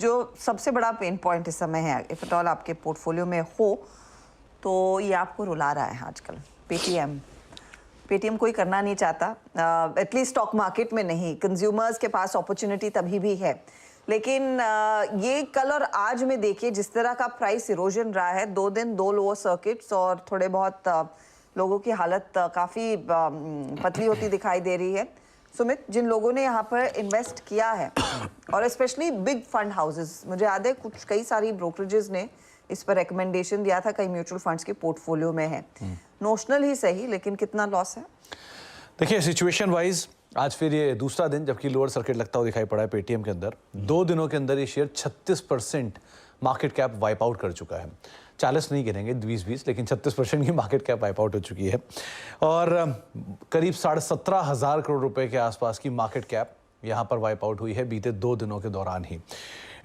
जो सबसे बड़ा पेन पॉइंट इस समय है, इफ एट ऑल आपके पोर्टफोलियो में हो तो ये आपको रुला रहा है आजकल। पेटीएम पेटीएम कोई करना नहीं चाहता, एटलीस्ट स्टॉक मार्केट में नहीं। कंज्यूमर्स के पास अपॉर्चुनिटी तभी भी है, लेकिन ये कल और आज में देखिए जिस तरह का प्राइस इरोजन रहा है, 2 दिन 2 लोअर सर्किट्स और थोड़े बहुत लोगों की हालत काफ़ी पतली होती दिखाई दे रही है। सुमित, जिन लोगों ने यहाँ पर इन्वेस्ट किया है और स्पेशली बिग फंड हाउसेस, मुझे याद है कई सारी ब्रोकरेजेस ने इस पर रिकमेंडेशन दिया था, कई म्यूचुअल फंड्स के पोर्टफोलियो में है। नोशनल ही सही, लेकिन कितना लॉस है? देखिए, सिचुएशन वाइज आज फिर ये दूसरा दिन जबकि लोअर सर्किट लगता हुआ दिखाई पड़ा है पेटीएम के अंदर। 2 दिनों के अंदर ये share 36% market cap wipe out कर चुका है। 40 नहीं गिनेंगे, 20-20, लेकिन 36% की मार्केट कैप वाइप आउट हो चुकी है और करीब 17,500 करोड़ रुपए के आसपास की मार्केट कैप यहाँ पर वाइप आउट हुई है बीते 2 दिनों के दौरान ही।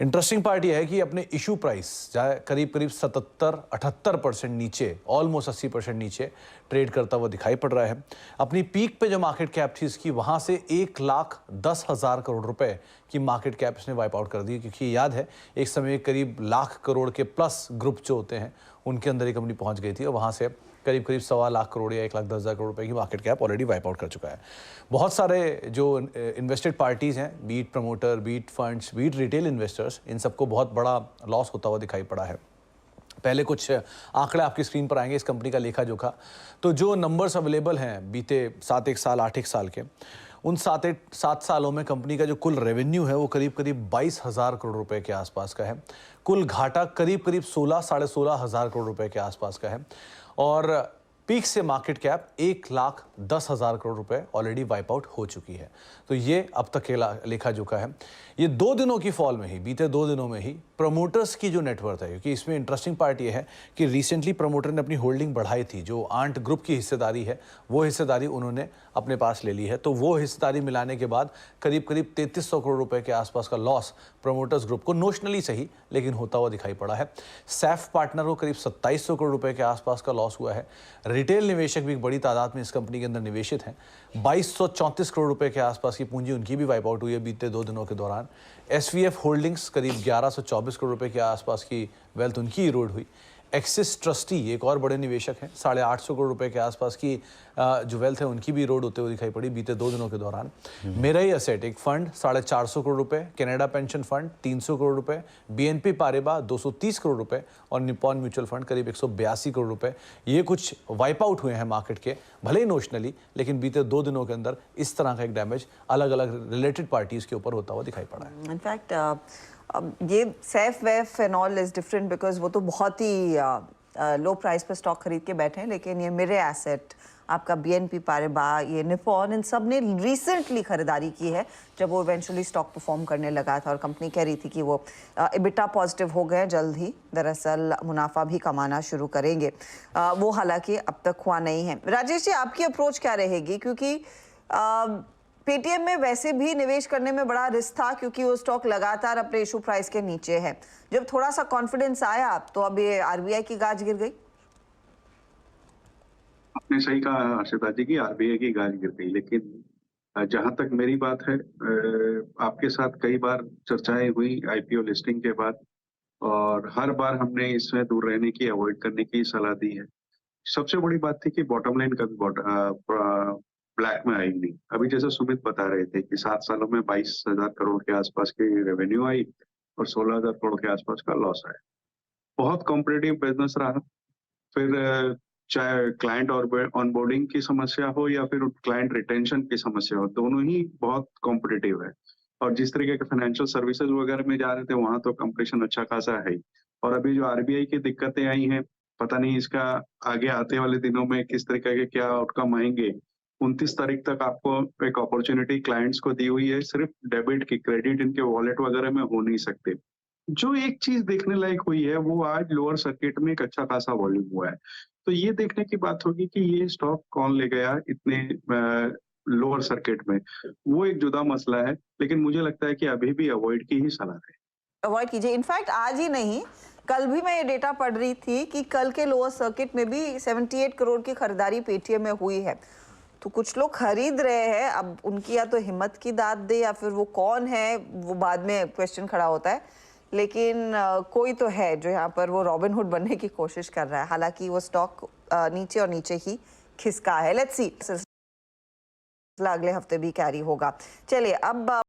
इंटरेस्टिंग पार्ट यह है कि अपने इशू प्राइस करीब 77-78% नीचे, ऑलमोस्ट 80% नीचे ट्रेड करता हुआ दिखाई पड़ रहा है। अपनी पीक पे जो मार्केट कैप थी इसकी, वहां से 1,10,000 करोड़ रुपए की मार्केट कैप इसने वाइप आउट कर दी, क्योंकि याद है एक समय करीब लाख करोड़ के प्लस ग्रुप जो होते हैं उनके अंदर ये कंपनी पहुंच गई थी और वहां से करीब 1.25 लाख करोड़ या 1,10,000 करोड़ रुपए की market cap already wipe out कर चुका है। बहुत सारे जो इन्वेस्टेड पार्टीज हैं, be it promoter, be it funds, be it retail investors, इन सबको बहुत बड़ा लॉस होता हुआ दिखाई पड़ा है। पहले कुछ आंकड़े आपकी स्क्रीन पर आएंगे इस कंपनी का लेखा जोखा। तो जो नंबर्स अवेलेबल हैं बीते 7 साल 8 साल के, उन 7 सालों में कंपनी का जो कुल रेवेन्यू है वो करीब 22,000 करोड़ रुपए के आसपास का है। कुल घाटा करीब 16,000-16,500 करोड़ रुपए के आसपास का है और पीक से मार्केट कैप 1,10,000 करोड़ रुपए ऑलरेडी वाइप आउट हो चुकी है। तो ये अब तक के लेखा जोखा है। ये 2 दिनों की फॉल में ही, बीते 2 दिनों में ही प्रमोटर्स की जो नेटवर्थ है, क्योंकि इसमें इंटरेस्टिंग पार्ट ये है कि रिसेंटली प्रमोटर ने अपनी होल्डिंग बढ़ाई थी। जो आंट ग्रुप की हिस्सेदारी है वो हिस्सेदारी उन्होंने अपने पास ले ली है, तो वो हिस्सेदारी मिलाने के बाद करीब 3,300 करोड़ रुपए के आसपास का लॉस प्रमोटर्स ग्रुप को नोशनली सही लेकिन होता हुआ दिखाई पड़ा है। सैफ पार्टनर को करीब 2,700 करोड़ रुपए के आसपास का लॉस हुआ है। रिटेल निवेशक भी बड़ी तादाद में इस कंपनी के अंदर निवेशित हैं। 2,234 करोड़ रुपए के आसपास की पूंजी उनकी भी वाइप आउट हुई है बीते 2 दिनों के दौरान। एसवीएफ होल्डिंग्स करीब 1,124 करोड़ रुपए के आसपास की वेल्थ उनकी इरोड हुई। एक्सिस ट्रस्टी एक और बड़े निवेशक हैं, 850 करोड़ रुपए के आसपास की जो वेल्थ है उनकी भी इरोड होते हुए दिखाई पड़ी बीते 2 दिनों के दौरान। मेरा ही असेट एक फंड 450 करोड़ रुपए, कनाडा पेंशन फंड 300 करोड़ रुपए, बीएनपी पारेबा 230 करोड़ रुपए और निप्पॉन म्यूचुअल फंड करीब 182 करोड़ रुपए, ये कुछ वाइप आउट हुए हैं मार्केट के, भले ही नोशनली, लेकिन बीते 2 दिनों के अंदर इस तरह का एक डैमेज अलग अलग रिलेटेड पार्टीज के ऊपर होता हुआ दिखाई पड़ा है। इनफैक्ट ये सैफ वैफ and all is different because वो तो बहुत ही लो प्राइस पर स्टॉक खरीद के बैठे हैं, लेकिन ये मेरे एसेट, आपका बीएनपी पारेबा, ये निप्पॉन, इन सब ने रिसेंटली खरीदारी की है जब वो इवेंचुअली स्टॉक परफॉर्म करने लगा था और कंपनी कह रही थी कि वो एबिटा पॉजिटिव हो गए जल्द ही, दरअसल मुनाफा भी कमाना शुरू करेंगे। वो हालांकि अब तक हुआ नहीं है। राजेश जी, आपकी अप्रोच क्या रहेगी? क्योंकि पेटीएम में वैसे भी निवेश करने में बड़ा रिस्क था क्योंकि वो स्टॉक लगातार अपने इशू प्राइस के नीचे है। जब थोड़ा सा कॉन्फिडेंस आया तो अब ये आरबीआई की गाज गिर गई। आपने सही कहा हर्षिता जी की आरबीआई की गाज गिर गई, लेकिन जहां तक मेरी बात है, आपके साथ कई बार चर्चाएं हुई आईपीओ लिस्टिंग के बाद और हर बार हमने इसमें दूर रहने की, अवॉइड करने की सलाह दी है। सबसे बड़ी बात थी कि बॉटम लाइन कभी ब्लैक में आई नहीं। अभी जैसे सुमित बता रहे थे कि 7 सालों में 22,000 करोड़ के आसपास की रेवेन्यू आई और 16,000 करोड़ के आसपास का लॉस आया। बहुत कॉम्पिटिटिव बिजनेस रहा। फिर चाहे क्लाइंट और ऑनबोर्डिंग की समस्या हो या फिर क्लाइंट रिटेंशन की समस्या हो, दोनों ही बहुत कॉम्पिटिटिव है। और जिस तरीके के फाइनेंशियल सर्विसेज वगैरह में जा रहे थे वहां तो कंपटीशन अच्छा खासा है ही। और अभी जो आरबीआई की दिक्कतें आई हैं, पता नहीं इसका आगे आते वाले दिनों में किस तरीके के क्या आउटकम आएंगे। 29 तारीख तक आपको एक अपॉर्चुनिटी क्लाइंट्स को दी हुई है, सिर्फ डेबिट की, क्रेडिट इनके वॉलेट वगैरह में हो नहीं सकते। जो एक चीज देखने लायक हुई है वो आज लोअर सर्किट में एक अच्छा खासा वॉल्यूम हुआ है। तो ये देखने की बात होगी कि ये स्टॉक कौन ले गया इतने लोअर सर्किट में, वो एक जुदा मसला है। लेकिन मुझे लगता है कि अभी भी अवॉइड की ही सलाह है। अवॉइड कीजिए। इनफैक्ट आज ही नहीं, कल भी मैं ये डेटा पढ़ रही थी कि कल के लोअर सर्किट में भी 78 करोड़ की खरीदारी पेटीएम में हुई है। तो कुछ लोग खरीद रहे हैं, अब उनकी या तो हिम्मत की दाद दे या फिर वो कौन है वो बाद में क्वेश्चन खड़ा होता है। लेकिन कोई तो है जो यहाँ पर वो रॉबिनहुड बनने की कोशिश कर रहा है। हालांकि वो स्टॉक नीचे और नीचे ही खिसका है। लेट्स सी अगले हफ्ते भी कैरी होगा। चलिए अब